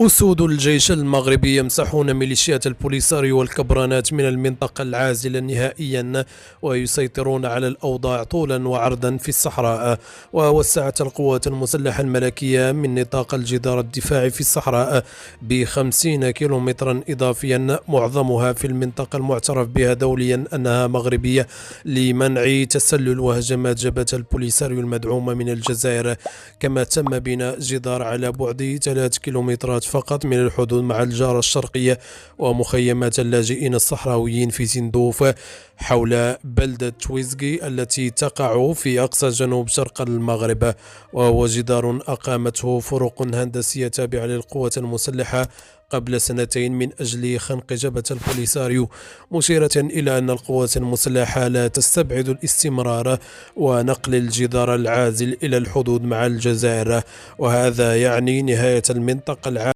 أسود الجيش المغربي يمسحون ميليشيات البوليساريو والكبرانات من المنطقة العازلة نهائيا، ويسيطرون على الأوضاع طولا وعرضا في الصحراء. ووسعت القوات المسلحة الملكية من نطاق الجدار الدفاعي في الصحراء ب50 كيلومترا إضافيا، معظمها في المنطقة المعترف بها دوليا أنها مغربية، لمنع تسلل وهجمات جبهة البوليساريو المدعومة من الجزائر. كما تم بناء جدار على بعد 3 كيلومترات فقط من الحدود مع الجارة الشرقية ومخيمات اللاجئين الصحراويين في تندوف حول بلدة تويزغي التي تقع في أقصى جنوب شرق المغرب. وهو جدار أقامته فرق هندسية تابعة للقوات المسلحة قبل سنتين من أجل خنق جبهة البوليساريو، مشيرة إلى أن القوات المسلحة لا تستبعد الاستمرار ونقل الجدار العازل إلى الحدود مع الجزائر، وهذا يعني نهاية المنطقة